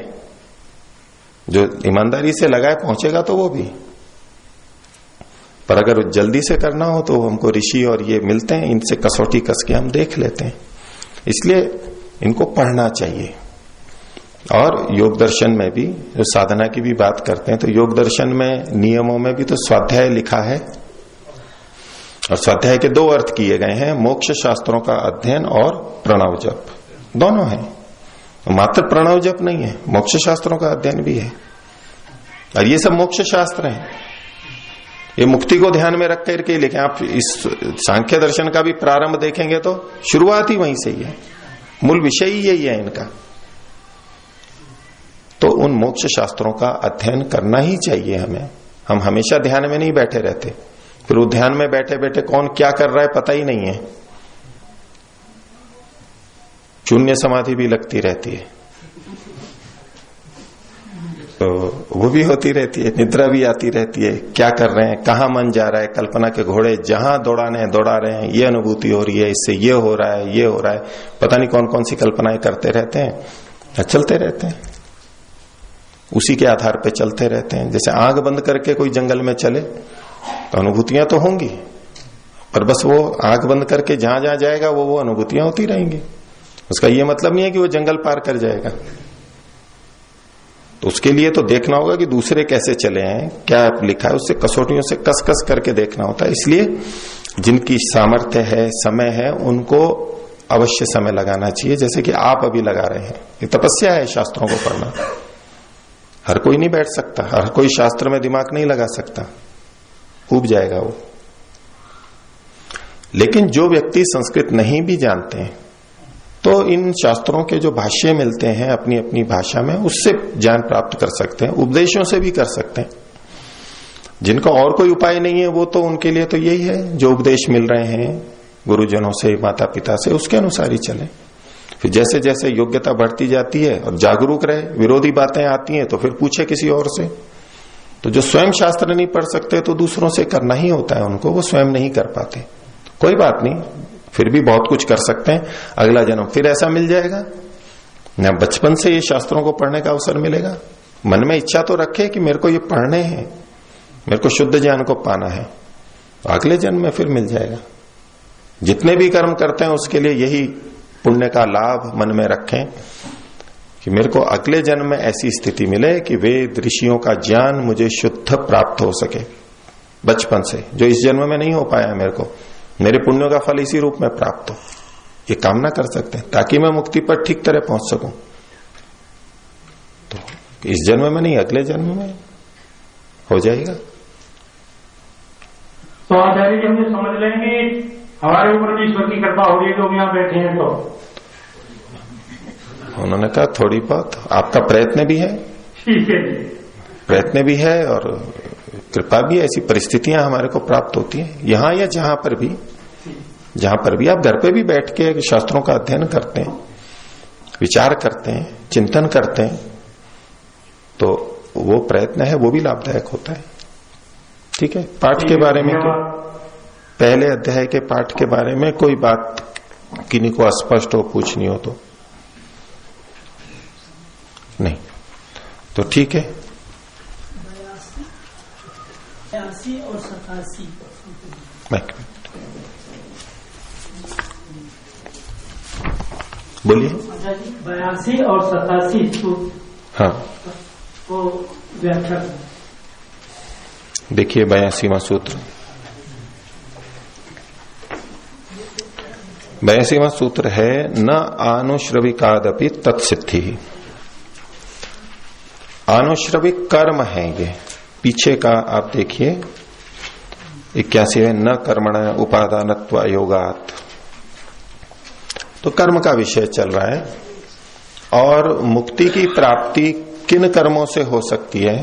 जो ईमानदारी से लगाए पहुंचेगा तो वो भी, पर अगर जल्दी से करना हो तो हमको ऋषि और ये मिलते हैं, इनसे कसौटी कस के हम देख लेते हैं। इसलिए इनको पढ़ना चाहिए। और योग दर्शन में भी जो साधना की भी बात करते हैं, तो योग दर्शन में नियमों में भी तो स्वाध्याय लिखा है, और स्वाध्याय के दो अर्थ किए गए हैं, मोक्ष शास्त्रों का अध्ययन और प्रणव जप, दोनों हैं। मात्र प्रणव जप नहीं है, मोक्ष शास्त्रों का अध्ययन भी है। और ये सब मोक्ष शास्त्र हैं, ये मुक्ति को ध्यान में रख करके लिखे। आप इस सांख्य दर्शन का भी प्रारंभ देखेंगे तो शुरुआत ही वहीं से ही है, मूल विषय ही यही है इनका। तो उन मोक्ष शास्त्रों का अध्ययन करना ही चाहिए हमें। हम हमेशा ध्यान में नहीं बैठे रहते, फिर वो ध्यान में बैठे बैठे कौन क्या कर रहा है पता ही नहीं है, शून्य समाधि भी लगती रहती है, तो वो भी होती रहती है, निद्रा भी आती रहती है, क्या कर रहे हैं, कहां मन जा रहा है, कल्पना के घोड़े जहां दौड़ाने हैं दौड़ा रहे हैं, ये अनुभूति हो रही है, इससे ये हो रहा है, ये हो रहा है, पता नहीं कौन कौन सी कल्पनाएं करते रहते हैं, चलते रहते हैं, उसी के आधार पे चलते रहते हैं। जैसे आंख बंद करके कोई जंगल में चले तो अनुभूतियां तो होंगी, पर बस वो आंख बंद करके जहां जहां जाएगा वो अनुभूतियां होती रहेंगी। उसका ये मतलब नहीं है कि वो जंगल पार कर जाएगा। तो उसके लिए तो देखना होगा कि दूसरे कैसे चले हैं, क्या लिखा है, उससे कसौटियों से कस कस करके देखना होता है। इसलिए जिनकी सामर्थ्य है, समय है, उनको अवश्य समय लगाना चाहिए, जैसे कि आप अभी लगा रहे हैं। ये तपस्या है शास्त्रों को पढ़ना, हर कोई नहीं बैठ सकता, हर कोई शास्त्र में दिमाग नहीं लगा सकता, ऊब जाएगा वो। लेकिन जो व्यक्ति संस्कृत नहीं भी जानते हैं तो इन शास्त्रों के जो भाष्य मिलते हैं अपनी अपनी भाषा में, उससे ज्ञान प्राप्त कर सकते हैं, उपदेशों से भी कर सकते हैं। जिनका और कोई उपाय नहीं है वो तो उनके लिए तो यही है, जो उपदेश मिल रहे हैं गुरुजनों से, माता पिता से, उसके अनुसार ही चले। फिर जैसे जैसे योग्यता बढ़ती जाती है और जागरूक रहे, विरोधी बातें आती हैं तो फिर पूछे किसी और से। तो जो स्वयं शास्त्र नहीं पढ़ सकते तो दूसरों से करना ही होता है उनको, वो स्वयं नहीं कर पाते। कोई बात नहीं, फिर भी बहुत कुछ कर सकते हैं। अगला जन्म फिर ऐसा मिल जाएगा ना, बचपन से ये शास्त्रों को पढ़ने का अवसर मिलेगा। मन में इच्छा तो रखे कि मेरे को ये पढ़ने हैं, मेरे को शुद्ध ज्ञान को पाना है, अगले जन्म में फिर मिल जाएगा। जितने भी कर्म करते हैं उसके लिए यही पुण्य का लाभ मन में रखें कि मेरे को अगले जन्म में ऐसी स्थिति मिले कि वेद ऋषियों का ज्ञान मुझे शुद्ध प्राप्त हो सके बचपन से, जो इस जन्म में नहीं हो पाया मेरे को, मेरे पुण्यों का फल इसी रूप में प्राप्त हो। ये कामना कर सकते हैं ताकि मैं मुक्ति पर ठीक तरह पहुंच सकूं। तो इस जन्म में नहीं, अगले जन्म में हो जाएगा। तो आचार्य जी हम ये समझ लेंगे हमारे ऊपर भी ईश्वर की कृपा हो रही है जो हम यहाँ बैठे हैं। तो उन्होंने कहा थोड़ी बहुत आपका प्रयत्न भी है, ठीक है जी, प्रयत्न भी है और कृपा भी है। ऐसी परिस्थितियां हमारे को प्राप्त होती हैं यहां या जहां पर भी। आप घर पे भी बैठ के शास्त्रों का अध्ययन करते हैं, विचार करते हैं, चिंतन करते हैं, तो वो प्रयत्न है, वो भी लाभदायक होता है। ठीक है। पाठ के बारे में तो पहले अध्याय के पाठ के बारे में कोई बात किन्हीं को अस्पष्ट हो, पूछनी हो तो नहीं, तो ठीक है। 82 और 87 बोलिए। 82 और 87 सूत्र हाँ, को व्याख्या देखिए 82वां सूत्र। 82वां सूत्र है न आनुश्रविकादपि तत्सिद्धि। आनुश्रविक कर्म है ये, पीछे का आप देखिए 81 है न कर्मण उपादानत्व योगात। तो कर्म का विषय चल रहा है और मुक्ति की प्राप्ति किन कर्मों से हो सकती है।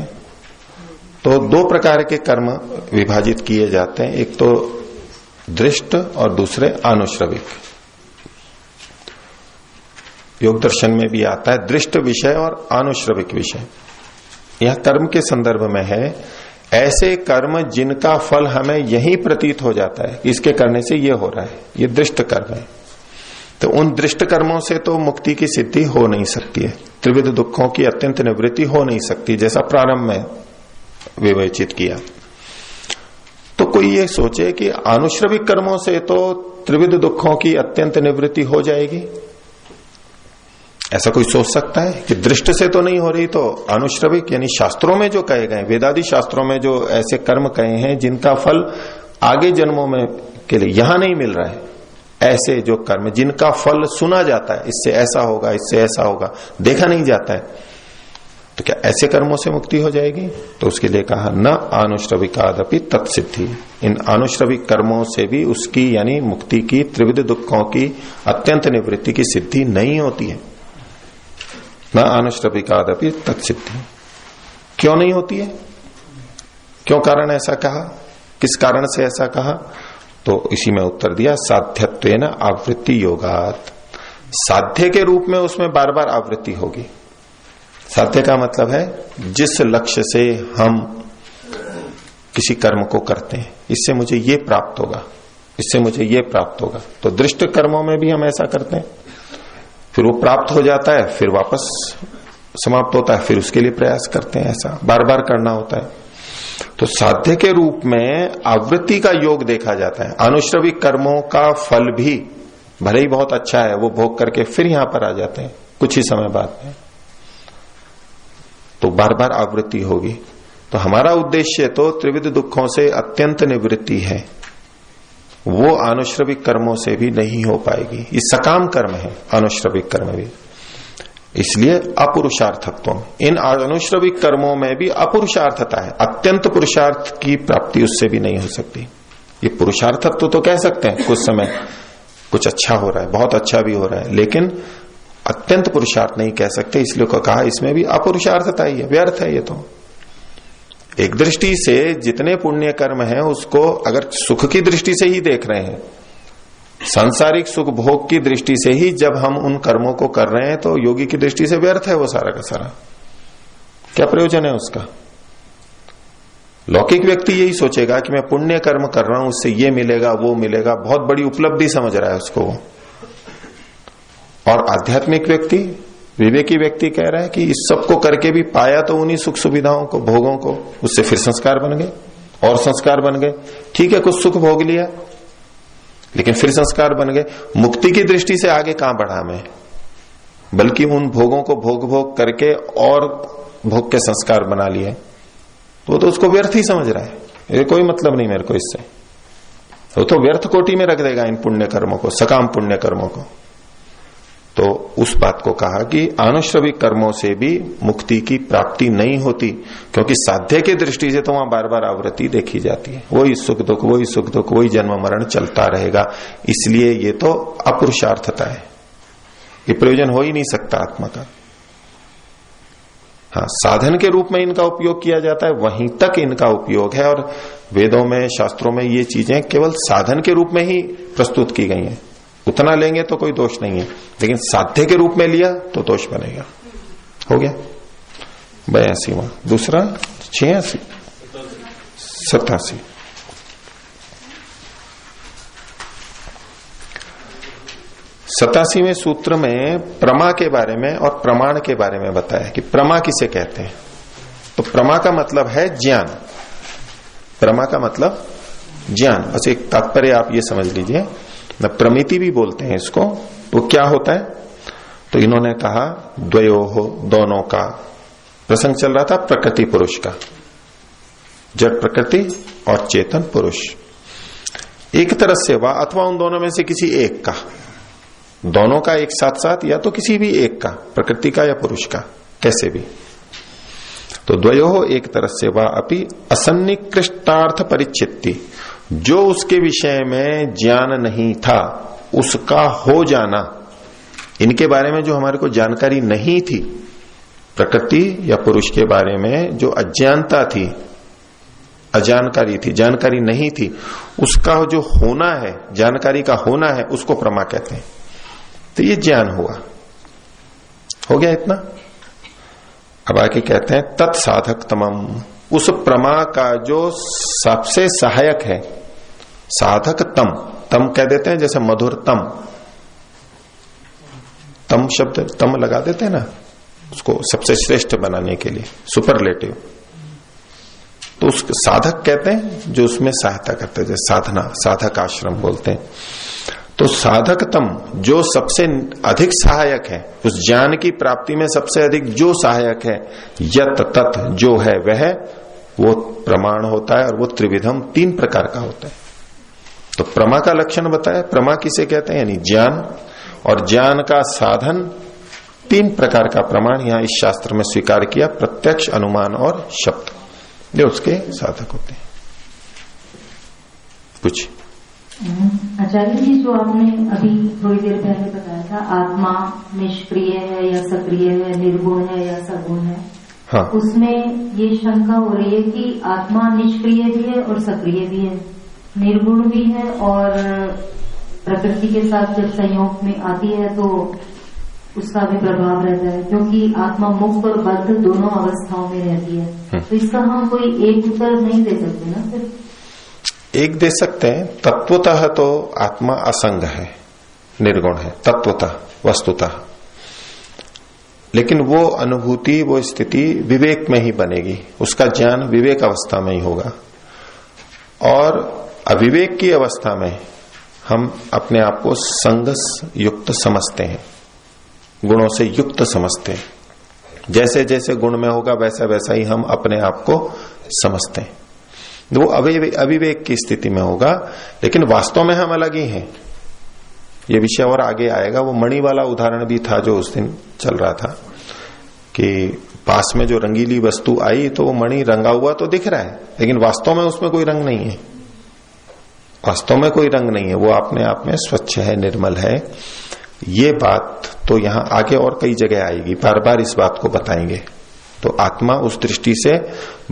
तो दो प्रकार के कर्म विभाजित किए जाते हैं, एक तो दृष्ट और दूसरे आनुश्रविक। योग दर्शन में भी आता है दृष्ट विषय और आनुश्रविक विषय। यह कर्म के संदर्भ में है ऐसे कर्म जिनका फल हमें यही प्रतीत हो जाता है, इसके करने से ये हो रहा है, ये दृष्ट कर्म है। तो उन दृष्ट कर्मों से तो मुक्ति की सिद्धि हो नहीं सकती है, त्रिविध दुखों की अत्यंत निवृत्ति हो नहीं सकती, जैसा प्रारंभ में विवेचित किया। तो कोई ये सोचे कि आनुश्रविक कर्मों से तो त्रिविध दुखों की अत्यंत निवृत्ति हो जाएगी, ऐसा कोई सोच सकता है कि दृष्ट से तो नहीं हो रही, तो अनुश्रविक यानी शास्त्रों में जो कहे गए, वेदादि शास्त्रों में जो ऐसे कर्म कहे हैं जिनका फल आगे जन्मों में के लिए यहां नहीं मिल रहा है, ऐसे जो कर्म जिनका फल सुना जाता है, इससे ऐसा होगा, इससे ऐसा होगा, देखा नहीं जाता है, तो क्या ऐसे कर्मों से मुक्ति हो जाएगी? तो उसके लिए कहा न आनुश्रविकादपि तत्सिद्धि। इन आनुश्रविक कर्मों से भी उसकी यानी मुक्ति की त्रिविध दुखों की अत्यंत निवृत्ति की सिद्धि नहीं होती है। न आनुश्रविकादपि तत्सिद्धि। क्यों नहीं होती है? क्यों कारण ऐसा कहा, किस कारण से ऐसा कहा? तो इसी में उत्तर दिया साध्यत्वेन आवृत्ति योगात। साध्य के रूप में उसमें बार बार आवृत्ति होगी। साध्य का मतलब है जिस लक्ष्य से हम किसी कर्म को करते हैं, इससे मुझे ये प्राप्त होगा, इससे मुझे ये प्राप्त होगा। तो दृष्ट कर्मों में भी हम ऐसा करते हैं, फिर वो प्राप्त हो जाता है, फिर वापस समाप्त होता है, फिर उसके लिए प्रयास करते हैं, ऐसा बार बार करना होता है। तो साध्य के रूप में आवृत्ति का योग देखा जाता है। अनुश्रविक कर्मों का फल भी भले ही बहुत अच्छा है, वो भोग करके फिर यहां पर आ जाते हैं कुछ ही समय बाद में, तो बार बार आवृत्ति होगी। तो हमारा उद्देश्य तो त्रिविध दुखों से अत्यंत निवृत्ति है, वो अनुश्रविक कर्मों से भी नहीं हो पाएगी। ये सकाम कर्म है अनुश्रविक कर्म भी, इसलिए अपुरुषार्थत्व में इन अनुश्रविक कर्मों में भी अपुरुषार्थता है। अत्यंत पुरुषार्थ की प्राप्ति उससे भी नहीं हो सकती। ये पुरुषार्थत्व तो कह सकते हैं, कुछ समय कुछ अच्छा हो रहा है, बहुत अच्छा भी हो रहा है, लेकिन अत्यंत पुरुषार्थ नहीं कह सकते। इसलिए को कहा इसमें भी अपुरुषार्थता ही है, व्यर्थ है ये तो। एक दृष्टि से जितने पुण्य कर्म हैं उसको अगर सुख की दृष्टि से ही देख रहे हैं सांसारिक सुख भोग की दृष्टि से ही जब हम उन कर्मों को कर रहे हैं तो योगी की दृष्टि से व्यर्थ है वो सारा का सारा। क्या प्रयोजन है उसका? लौकिक व्यक्ति यही सोचेगा कि मैं पुण्य कर्म कर रहा हूं, उससे ये मिलेगा वो मिलेगा, बहुत बड़ी उपलब्धि समझ रहा है उसको। और आध्यात्मिक व्यक्ति, विवेकी व्यक्ति कह रहा है कि इस सब को करके भी पाया तो उन्हीं सुख सुविधाओं को, भोगों को, उससे फिर संस्कार बन गए और संस्कार बन गए। ठीक है, कुछ सुख भोग लिया लेकिन फिर संस्कार बन गए। मुक्ति की दृष्टि से आगे कहां बढ़ा मैं, बल्कि उन भोगों को भोग भोग करके और भोग के संस्कार बना लिए, वो तो उसको व्यर्थ ही समझ रहा है। ये कोई मतलब नहीं मेरे को इससे, वो तो व्यर्थ कोटि में रख देगा इन पुण्य कर्मों को, सकाम पुण्य कर्मों को। तो उस बात को कहा कि आनुश्रविक कर्मों से भी मुक्ति की प्राप्ति नहीं होती, क्योंकि साध्य की दृष्टि से तो वहां बार बार आवृत्ति देखी जाती है, वही सुख दुख वही सुख दुख वही जन्म मरण चलता रहेगा। इसलिए ये तो अपुरुषार्थता है, ये प्रयोजन हो ही नहीं सकता आत्मा का। हाँ, साधन के रूप में इनका उपयोग किया जाता है, वहीं तक इनका उपयोग है। और वेदों में, शास्त्रों में ये चीजें केवल साधन के रूप में ही प्रस्तुत की गई हैं। उतना लेंगे तो कोई दोष नहीं है, लेकिन साध्य के रूप में लिया तो दोष बनेगा। हो गया 82वां। दूसरा 86 87 87वें सूत्र में प्रमा के बारे में और प्रमाण के बारे में बताया कि प्रमा किसे कहते हैं। तो प्रमा का मतलब है ज्ञान, प्रमा का मतलब ज्ञान। बस एक तात्पर्य आप ये समझ लीजिए, न प्रमिति भी बोलते हैं इसको। तो क्या होता है, तो इन्होंने कहा द्वयोः, दोनों का प्रसंग चल रहा था, प्रकृति पुरुष का, जड़ प्रकृति और चेतन पुरुष, एक तरह से वा अथवा उन दोनों में से किसी एक का, दोनों का एक साथ साथ या तो किसी भी एक का, प्रकृति का या पुरुष का, कैसे भी। तो द्वयोः एक तरह से वा अपि असन्निकृष्टार्थ परिचित्ति, जो उसके विषय में ज्ञान नहीं था उसका हो जाना, इनके बारे में जो हमारे को जानकारी नहीं थी, प्रकृति या पुरुष के बारे में जो अज्ञानता थी, अजानकारी थी, जानकारी नहीं थी, उसका जो होना है, जानकारी का होना है, उसको प्रमा कहते हैं। तो ये ज्ञान हुआ, हो गया इतना। अब आगे कहते हैं तत्साधक तमम, उस प्रमा का जो सबसे सहायक है, साधक तम, तम कह देते हैं जैसे मधुर तम, तम शब्द तम लगा देते हैं ना उसको सबसे श्रेष्ठ बनाने के लिए, सुपरलेटिव। तो उस साधक कहते हैं जो उसमें सहायता करते हैं, जैसे साधना, साधक आश्रम बोलते हैं। तो साधकतम जो सबसे अधिक सहायक है, उस ज्ञान की प्राप्ति में सबसे अधिक जो सहायक है, यत तत् जो है वह, वो प्रमाण होता है। और वो त्रिविधम, 3 प्रकार का होता है। तो प्रमा का लक्षण बताया, प्रमा किसे कहते हैं, यानी ज्ञान, और ज्ञान का साधन 3 प्रकार का प्रमाण यहां इस शास्त्र में स्वीकार किया, प्रत्यक्ष, अनुमान और शब्द, ये उसके साधक होते हैं। पूछिए। आचार्य जी, जो आपने अभी थोड़ी देर पहले बताया था, आत्मा निष्क्रिय है या सक्रिय है, निर्गुण है या सगुण है, हाँ, उसमें ये शंका हो रही है कि आत्मा निष्क्रिय भी है और सक्रिय भी है, निर्गुण भी है, और प्रकृति के साथ जब संयोग में आती है तो उसका भी प्रभाव रहता है, क्योंकि आत्मा मुक्त और बद्ध दोनों अवस्थाओं में रहती है। तो इसका हम कोई एक उत्तर नहीं दे सकते ना। फिर एक दे सकते हैं, तत्वतः तो आत्मा असंग है, निर्गुण है तत्वतः, वस्तुतः, लेकिन वो अनुभूति, वो स्थिति विवेक में ही बनेगी, उसका ज्ञान विवेक अवस्था में ही होगा। और अविवेक की अवस्था में हम अपने आप को संग युक्त समझते हैं, गुणों से युक्त समझते हैं। जैसे जैसे गुण में होगा वैसा वैसा ही हम अपने आप को समझते हैं। वो अविवेक की स्थिति में होगा, लेकिन वास्तव में हम अलग ही हैं। ये विषय और आगे आएगा। वो मणि वाला उदाहरण भी था जो उस दिन चल रहा था कि पास में जो रंगीली वस्तु आई तो वो मणि रंगा हुआ तो दिख रहा है, लेकिन वास्तव में उसमें कोई रंग नहीं है, वास्तव में कोई रंग नहीं है, वो अपने आप में स्वच्छ है, निर्मल है। ये बात तो यहां आगे और कई जगह आएगी, बार बार इस बात को बताएंगे। तो आत्मा उस दृष्टि से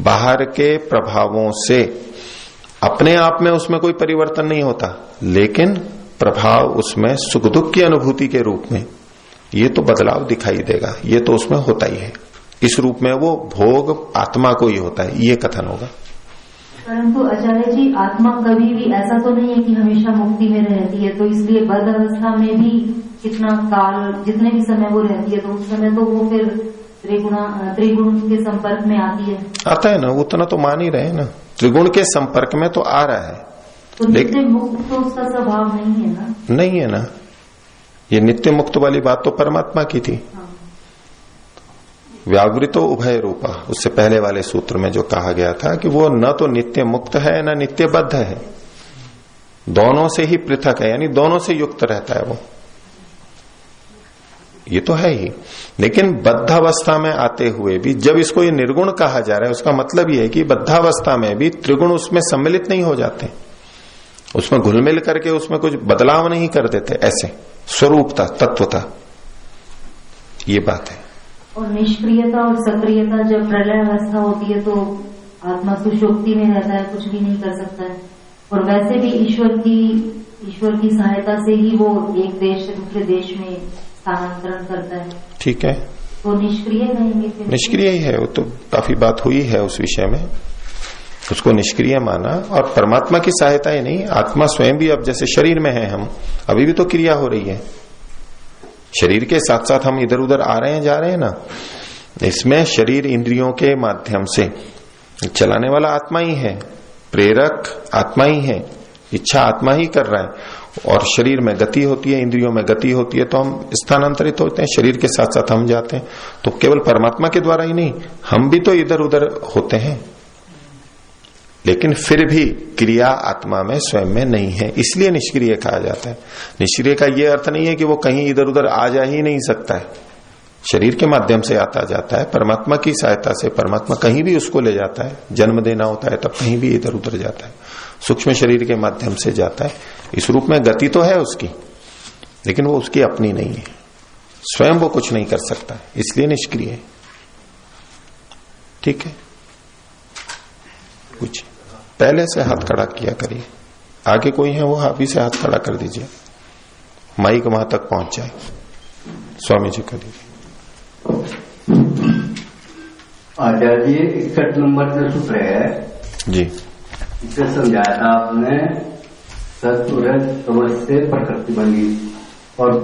बाहर के प्रभावों से अपने आप में उसमें कोई परिवर्तन नहीं होता, लेकिन प्रभाव उसमें सुख दुख की अनुभूति के रूप में ये तो बदलाव दिखाई देगा, ये तो उसमें होता ही है। इस रूप में वो भोग आत्मा को ही होता है, ये कथन होगा। परंतु आचार्य जी, आत्मा कभी भी ऐसा तो नहीं है कि हमेशा मुक्ति में रहती है, तो इसलिए बद्ध अवस्था में भी कितना काल, जितने भी समय वो रहती है, तो उस समय तो वो फिर त्रिगुण के संपर्क में आती है। आता है ना, उतना तो मान ही रहे ना, त्रिगुण के संपर्क में तो आ रहा है। तो नित्य मुक्त तो उसका स्वभाव नहीं है ना? नहीं है ना, ये नित्य मुक्त वाली बात तो परमात्मा की थी। व्यावृतो उभय रूपा, उससे पहले वाले सूत्र में जो कहा गया था कि वो न तो नित्य मुक्त है न नित्य बद्ध है, दोनों से ही पृथक है, यानी दोनों से युक्त रहता है वो, ये तो है ही। लेकिन बद्धावस्था में आते हुए भी जब इसको ये निर्गुण कहा जा रहा है, उसका मतलब ये है कि बद्धावस्था में भी त्रिगुण उसमें सम्मिलित नहीं हो जाते, उसमें घुल मिल करके उसमें कुछ बदलाव नहीं कर देते, ऐसे स्वरूपता तत्वता, ये बात है। और निष्क्रियता और सक्रियता, जब प्रलय अवस्था होती है तो आत्मा सुषुप्ति में रहता है, कुछ भी नहीं कर सकता है, और वैसे भी ईश्वर की सहायता से ही वो एक देश से दूसरे देश में स्थानांतरण करता है। ठीक है, तो निष्क्रिय रहेंगे? निष्क्रिय ही है, वो तो काफी बात हुई है उस विषय में, उसको निष्क्रिय माना। और परमात्मा की सहायता ही नहीं, आत्मा स्वयं भी, अब जैसे शरीर में है हम, अभी भी तो क्रिया हो रही है, शरीर के साथ साथ हम इधर उधर आ रहे हैं, जा रहे हैं ना, इसमें शरीर इंद्रियों के माध्यम से चलाने वाला आत्मा ही है, प्रेरक आत्मा ही है, इच्छा आत्मा ही कर रहा है, और शरीर में गति होती है, इंद्रियों में गति होती है, तो हम स्थानांतरित होते हैं, शरीर के साथ साथ हम जाते हैं। तो केवल परमात्मा के द्वारा ही नहीं, हम भी तो इधर उधर होते हैं, लेकिन फिर भी क्रिया आत्मा में स्वयं में नहीं है, इसलिए निष्क्रिय कहा जाता है। निष्क्रिय का यह अर्थ नहीं है कि वो कहीं इधर उधर आ जा ही नहीं सकता है, शरीर के माध्यम से आता जाता है, परमात्मा की सहायता से परमात्मा कहीं भी उसको ले जाता है, जन्म देना होता है तब कहीं भी इधर उधर जाता है, सूक्ष्म शरीर के माध्यम से जाता है। इस रूप में गति तो है उसकी, लेकिन वो उसकी अपनी नहीं है, स्वयं वो कुछ नहीं कर सकता, इसलिए निष्क्रिय है। ठीक है, कुछ पहले से हाथ खड़ा किया करिए, आगे कोई है वो अभी से हाथ खड़ा कर दीजिए, माइक वहां तक पहुंच जाए। स्वामी जी कर दीजिए। आचार्य जी, 61 नंबर जो सूत्र है जी, इसे समझाया था आपने, सत्पुरुष तमस से प्रकृति बनी और